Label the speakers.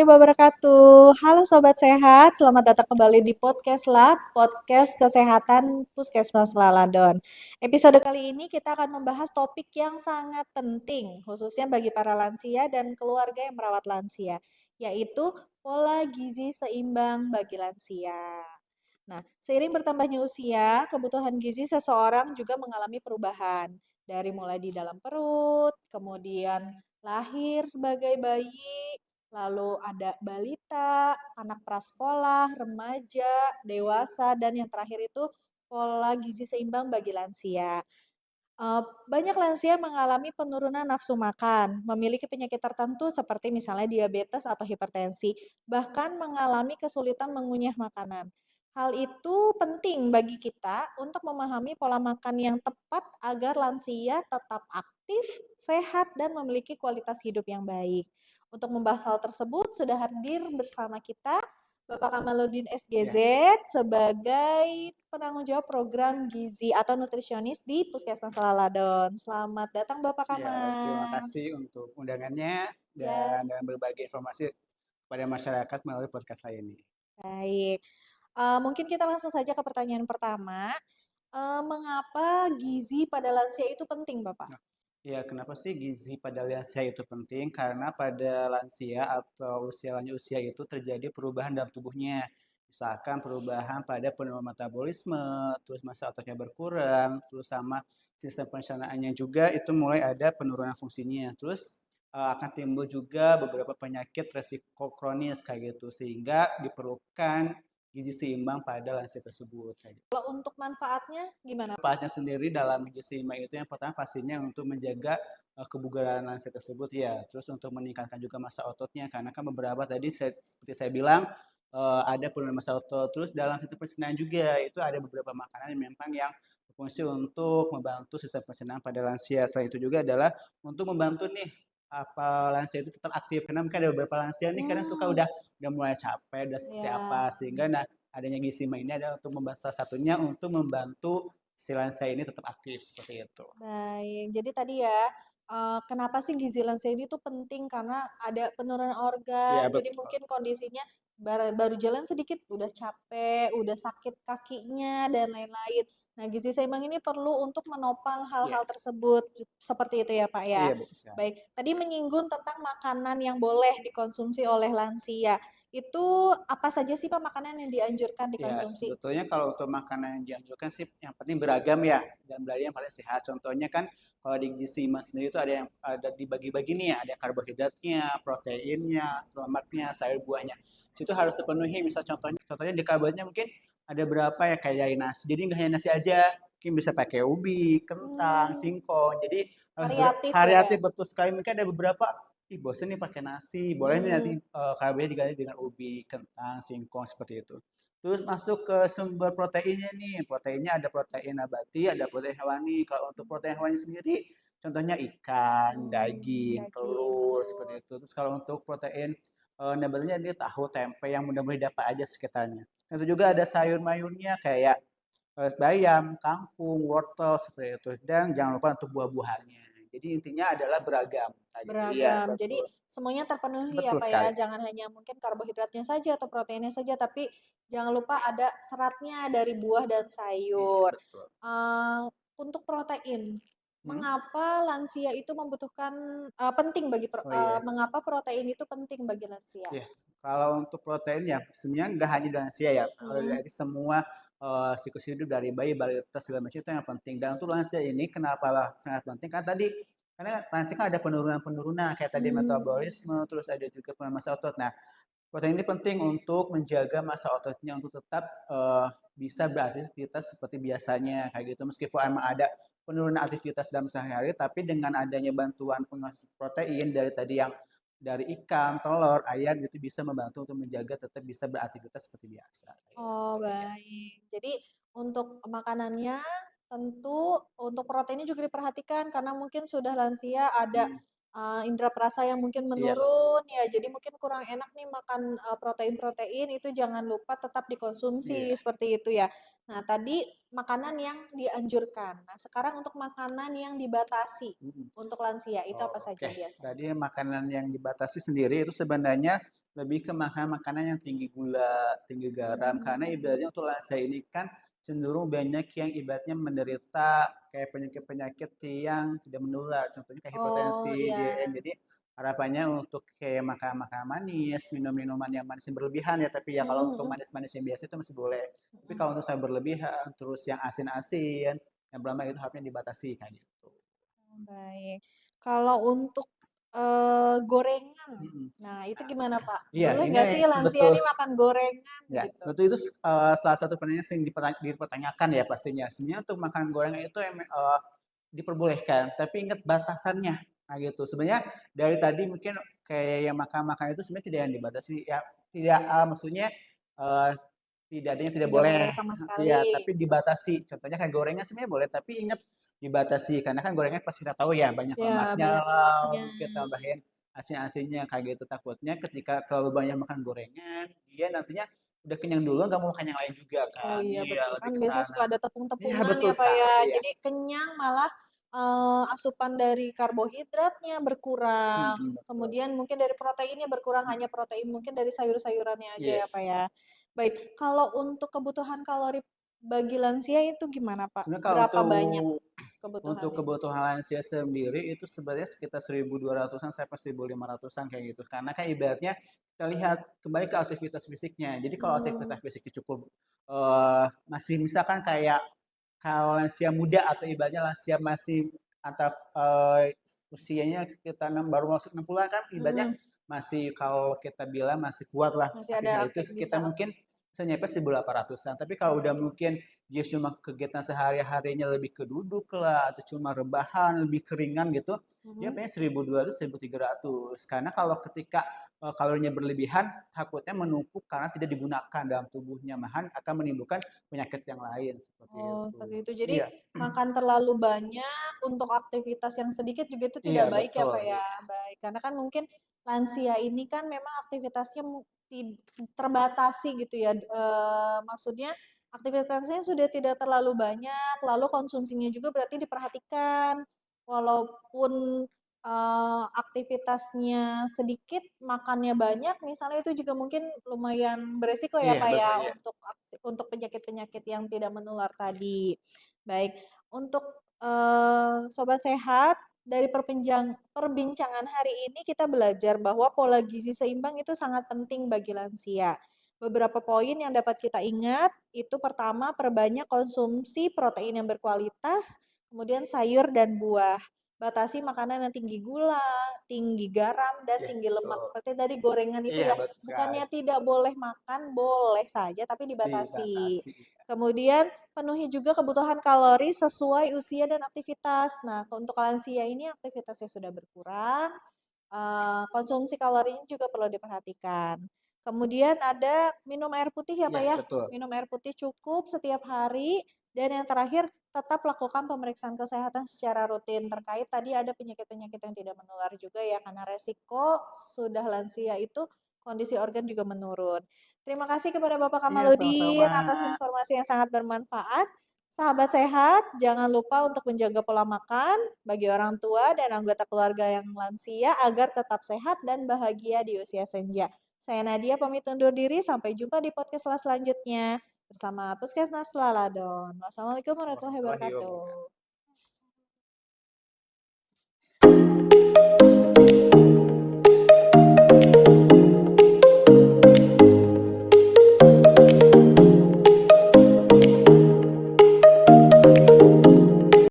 Speaker 1: warahmatullahi wabarakatuh. Halo Sobat Sehat, selamat datang kembali di Podcast Lab, podcast kesehatan Puskesmas Laladon. Episode kali ini kita akan membahas topik yang sangat penting, khususnya bagi para lansia dan keluarga yang merawat lansia, yaitu pola gizi seimbang bagi lansia. Nah, seiring bertambahnya usia, kebutuhan gizi seseorang juga mengalami perubahan. Dari mulai di dalam perut, kemudian lahir sebagai bayi, lalu ada balita, anak prasekolah, remaja, dewasa, dan yang terakhir itu pola gizi seimbang bagi lansia. Banyak lansia mengalami penurunan nafsu makan, memiliki penyakit tertentu seperti misalnya diabetes atau hipertensi, bahkan mengalami kesulitan mengunyah makanan. Hal itu penting bagi kita untuk memahami pola makan yang tepat agar lansia tetap aktif, sehat, dan memiliki kualitas hidup yang baik. Untuk membahas hal tersebut, sudah hadir bersama kita Bapak Kamaludin SGZ
Speaker 2: Ya,
Speaker 1: sebagai penanggung jawab program gizi atau nutrisionis di Puskesmas Laladon. Selamat datang Bapak
Speaker 2: terima
Speaker 1: Kamal.
Speaker 2: kasih untuk undangannya
Speaker 1: Ya,
Speaker 2: dan berbagi informasi kepada masyarakat melalui podcast saya ini.
Speaker 1: baik. Mungkin kita langsung saja ke pertanyaan pertama. Mengapa gizi pada lansia itu penting, Bapak?
Speaker 2: Nah, ya, kenapa sih gizi pada lansia itu penting? Karena pada lansia atau usia lanjut usia itu terjadi perubahan dalam tubuhnya. Misalkan perubahan pada penurunan metabolisme, terus masa ototnya berkurang, terus sama sistem pencernaannya juga itu mulai ada penurunan fungsinya. Terus akan timbul juga beberapa penyakit resiko kronis kayak gitu, sehingga diperlukan gizi seimbang pada lansia tersebut. Kayak gitu.
Speaker 1: Kalau untuk manfaatnya gimana?
Speaker 2: Manfaatnya sendiri dalam gizi seimbang itu yang pertama pastinya untuk menjaga kebugaran lansia tersebut ya. Terus untuk meningkatkan juga masa ototnya karena kan beberapa tadi seperti saya bilang ada penurunan masa otot. Terus dalam sistem pencernaan juga itu ada beberapa makanan yang memang yang berfungsi untuk membantu sistem pencernaan pada lansia. Selain itu juga adalah untuk membantu nih apa lansia itu tetap aktif karena mungkin ada beberapa lansia nih kadang suka
Speaker 1: Hmm,
Speaker 2: udah mulai capek udah seperti apa
Speaker 1: ya,
Speaker 2: sehingga nah adanya gizi seimbang ini adalah untuk membantu salah satunya untuk membantu si lansia ini tetap aktif seperti itu.
Speaker 1: baik. Jadi tadi ya, kenapa sih gizi lansia ini tuh penting? Karena ada penurunan
Speaker 2: Iya
Speaker 1: organ, jadi
Speaker 2: betul.
Speaker 1: mungkin kondisinya baru jalan sedikit udah capek, udah sakit kakinya dan lain-lain. Nah, gizi seimbang ini perlu untuk menopang
Speaker 2: Iya,
Speaker 1: hal-hal tersebut, seperti itu ya Pak ya.
Speaker 2: iya betul sekali.
Speaker 1: Baik, tadi menyinggung tentang makanan yang boleh dikonsumsi oleh lansia. Itu apa saja sih Pak makanan yang dianjurkan
Speaker 2: Ya,
Speaker 1: dikonsumsi?
Speaker 2: sebetulnya kalau untuk makanan yang dianjurkan sih yang penting beragam ya dan beragam yang paling sehat. Contohnya kan kalau di gizi mas sendiri itu ada yang ada dibagi-bagi nih ya, ada karbohidratnya, proteinnya, lemaknya, sayur buahnya. Situ harus terpenuhi. Misal contohnya di karbohidratnya mungkin ada berapa ya kayak dari nasi. Jadi nggak hanya nasi aja, mungkin bisa pakai ubi, kentang,
Speaker 1: Hmm,
Speaker 2: singkong. Jadi harus
Speaker 1: variatif ya.
Speaker 2: variatif betul sekali. Mungkin ada beberapa ih bosan nih pakai nasi, boleh nih nanti
Speaker 1: Hmm.
Speaker 2: karbohidrat diganti dengan ubi, kentang, singkong seperti itu. Terus masuk ke sumber proteinnya nih. Proteinnya ada protein nabati, ada protein hewani. Kalau untuk protein hewani sendiri, contohnya ikan, daging,
Speaker 1: Daging,
Speaker 2: telur,
Speaker 1: telur.
Speaker 2: seperti itu. Terus kalau untuk protein nabatinya dia tahu, tempe yang mudah-mudahan dapat aja sekitarnya. Itu juga ada sayur mayurnya kayak bayam, kangkung, wortel, seperti itu. Dan jangan lupa untuk buah-buahannya. Jadi intinya adalah beragam. Tadi. Iya,
Speaker 1: Beragam. Jadi
Speaker 2: betul.
Speaker 1: semuanya terpenuhi ya
Speaker 2: Betul
Speaker 1: Pak ya.
Speaker 2: sekali.
Speaker 1: Jangan hanya mungkin karbohidratnya saja atau proteinnya saja, tapi jangan lupa ada seratnya dari buah dan
Speaker 2: Iya,
Speaker 1: sayur.
Speaker 2: betul.
Speaker 1: Eh, untuk protein,
Speaker 2: Hmm?
Speaker 1: mengapa lansia itu membutuhkan penting bagi
Speaker 2: Oh iya.
Speaker 1: mengapa protein itu penting bagi lansia?
Speaker 2: Ya, kalau untuk protein ya sebenarnya nggak hanya dari lansia ya,
Speaker 1: Mm-mm.
Speaker 2: dari semua siklus hidup dari bayi, balita segala macam itu yang penting. Dan untuk lansia ini kenapa sangat penting? Karena lansia kan ada penurunan-penurunan kayak tadi
Speaker 1: Hmm,
Speaker 2: metabolisme, terus ada juga penurunan massa otot. Nah, protein ini penting untuk menjaga massa ototnya untuk tetap bisa beraktivitas seperti biasanya kayak gitu. Meskipun emang ada penurunan aktivitas dalam sehari-hari, tapi dengan adanya bantuan pengasuh protein dari tadi yang dari ikan, telur, ayam itu bisa membantu untuk menjaga tetap bisa beraktivitas seperti biasa.
Speaker 1: oh,
Speaker 2: Gitu. Ya.
Speaker 1: baik. Jadi untuk makanannya tentu untuk proteinnya juga diperhatikan karena mungkin sudah lansia ada
Speaker 2: Hmm,
Speaker 1: indera perasa yang mungkin
Speaker 2: iya betul.
Speaker 1: menurun ya. Jadi mungkin kurang enak nih makan protein-protein itu jangan lupa tetap dikonsumsi
Speaker 2: Iya.
Speaker 1: seperti itu ya. Nah, tadi makanan yang dianjurkan. Nah, sekarang untuk makanan yang dibatasi
Speaker 2: Mm-mm.
Speaker 1: untuk lansia itu apa
Speaker 2: Oh,
Speaker 1: saja
Speaker 2: oke,
Speaker 1: biasanya?
Speaker 2: jadi makanan yang dibatasi sendiri itu sebenarnya lebih ke makan makanan yang tinggi gula, tinggi garam. Karena ibaratnya untuk lansia ini kan cenderung banyak yang ibaratnya menderita kayak penyakit-penyakit yang tidak menular. Contohnya kayak
Speaker 1: Oh
Speaker 2: hipertensi, DM.
Speaker 1: ya.
Speaker 2: Jadi harapannya untuk kayak makan makanan manis, minum minuman yang manis yang berlebihan ya. Tapi ya kalau untuk
Speaker 1: Mm-mm.
Speaker 2: manis-manis yang biasa itu masih boleh. Tapi
Speaker 1: Mm-mm.
Speaker 2: kalau untuk saya berlebihan, terus yang asin-asin, yang berlama itu harusnya dibatasi kayak gitu.
Speaker 1: Baik. Kalau untuk gorengan,
Speaker 2: Mm-mm.
Speaker 1: nah itu gimana Pak?
Speaker 2: Iya,
Speaker 1: Boleh
Speaker 2: ini
Speaker 1: nggak sih lansia
Speaker 2: betul.
Speaker 1: ini makan gorengan
Speaker 2: Ya,
Speaker 1: gitu?
Speaker 2: betul itu salah satu pertanyaan yang sering dipertanyakan ya pastinya. Sebenarnya untuk makan gorengan itu diperbolehkan, tapi ingat batasannya. Nah, gitu. Sebenarnya dari tadi mungkin kayak yang makan-makan itu sebenarnya tidak yang dibatasi ya, tidak maksudnya eh, tidak ada yang tidak
Speaker 1: Tidak
Speaker 2: boleh.
Speaker 1: boleh sama
Speaker 2: Iya,
Speaker 1: sekali
Speaker 2: tapi
Speaker 1: gitu.
Speaker 2: dibatasi. Contohnya kayak gorengan sebenarnya boleh, tapi ingat dibatasi karena kan gorengan pasti kita tahu ya banyak
Speaker 1: Ya
Speaker 2: lemaknya
Speaker 1: banyak
Speaker 2: lah,
Speaker 1: lemaknya.
Speaker 2: mungkin tambahin asin-asinnya kayak gitu. Takutnya ketika terlalu banyak makan gorengan, dia nantinya udah kenyang dulu nggak mau makan yang lain juga
Speaker 1: Oh
Speaker 2: kan.
Speaker 1: iya
Speaker 2: Iya,
Speaker 1: betul
Speaker 2: lebih
Speaker 1: kan
Speaker 2: ke
Speaker 1: biasanya
Speaker 2: sana.
Speaker 1: suka ada
Speaker 2: Iya,
Speaker 1: tepung-tepungan
Speaker 2: betul
Speaker 1: ya Pak ya.
Speaker 2: sekali ya.
Speaker 1: Jadi kenyang malah asupan dari karbohidratnya berkurang.
Speaker 2: Mm-mm, betul.
Speaker 1: Kemudian mungkin dari proteinnya berkurang, hanya protein mungkin dari sayur-sayurannya aja
Speaker 2: Iya.
Speaker 1: ya Pak ya. Baik, kalau untuk kebutuhan kalori bagi lansia itu gimana Pak?
Speaker 2: Sebenarnya kalau
Speaker 1: Berapa banyak
Speaker 2: untuk
Speaker 1: kebutuhannya?
Speaker 2: kebutuhan lansia sendiri itu sebenarnya sekitar 1.200-an sampai 1.500-an kayak gitu. Karena kan ibaratnya kita lihat kembali ke aktivitas fisiknya. Jadi kalau
Speaker 1: Hmm,
Speaker 2: aktivitas fisiknya cukup masih misalkan kayak kalau lansia muda atau ibaratnya lansia masih antara usianya sekitar baru masuk 60-an kan ibaratnya
Speaker 1: mm-mm.
Speaker 2: masih kalau kita bilang masih kuat lah
Speaker 1: Masih ada
Speaker 2: aktivitas itu
Speaker 1: aktif bisa
Speaker 2: kita mungkin bisa nyampe 1.800-an. Tapi kalau udah mungkin dia cuma kegiatan sehari-harinya lebih ke duduk lah atau cuma rebahan lebih keringan gitu dia
Speaker 1: mm-mm.
Speaker 2: pengen 1.200 1.300 karena kalau ketika kalorinya berlebihan takutnya menumpuk karena tidak digunakan dalam tubuhnya mahan akan menimbulkan penyakit yang lain seperti
Speaker 1: Oh,
Speaker 2: itu.
Speaker 1: seperti itu. Jadi
Speaker 2: Iya,
Speaker 1: makan terlalu banyak untuk aktivitas yang sedikit juga itu
Speaker 2: iya
Speaker 1: tidak baik ya,
Speaker 2: betul.
Speaker 1: Pak ya. Baik, karena kan mungkin lansia ini kan memang aktivitasnya terbatasi gitu ya. Maksudnya aktivitasnya sudah tidak terlalu banyak, lalu konsumsinya juga berarti diperhatikan. Walaupun aktivitasnya sedikit, makannya banyak, misalnya itu juga mungkin lumayan beresiko ya,
Speaker 2: Iya
Speaker 1: Pak ya,
Speaker 2: betul ya.
Speaker 1: untuk penyakit-penyakit yang tidak menular tadi. Baik, untuk sobat sehat, dari perbincangan hari ini kita belajar bahwa pola gizi seimbang itu sangat penting bagi lansia. Beberapa poin yang dapat kita ingat itu pertama perbanyak konsumsi protein yang berkualitas, kemudian sayur dan buah. Batasi makanan yang tinggi gula, tinggi garam, dan
Speaker 2: Iya
Speaker 1: tinggi lemak.
Speaker 2: betul.
Speaker 1: Seperti tadi gorengan itu
Speaker 2: Iya
Speaker 1: ya,
Speaker 2: betul sekali.
Speaker 1: bukannya tidak boleh makan, boleh saja, tapi dibatasi.
Speaker 2: Dibatasi.
Speaker 1: Kemudian penuhi juga kebutuhan kalori sesuai usia dan aktivitas. Nah, untuk lansia ini aktivitasnya sudah berkurang, konsumsi kalorinya juga perlu diperhatikan. Kemudian ada minum air putih ya Pak
Speaker 2: Iya
Speaker 1: ya,
Speaker 2: betul.
Speaker 1: minum air putih cukup setiap hari. Dan yang terakhir, tetap lakukan pemeriksaan kesehatan secara rutin. Terkait tadi ada penyakit-penyakit yang tidak menular juga ya, karena resiko sudah lansia itu kondisi organ juga menurun. Terima kasih kepada Bapak
Speaker 2: Iya sama-sama.
Speaker 1: Kamaludin atas informasi yang sangat bermanfaat. Sahabat sehat, jangan lupa untuk menjaga pola makan bagi orang tua dan anggota keluarga yang lansia agar tetap sehat dan bahagia di usia senja. Saya Nadia pamit undur diri, sampai jumpa di podcast selanjutnya bersama Puskesmas Laladon. Wassalamualaikum warahmatullahi
Speaker 2: Warahmatullahi
Speaker 1: wabarakatuh.
Speaker 2: wabarakatuh.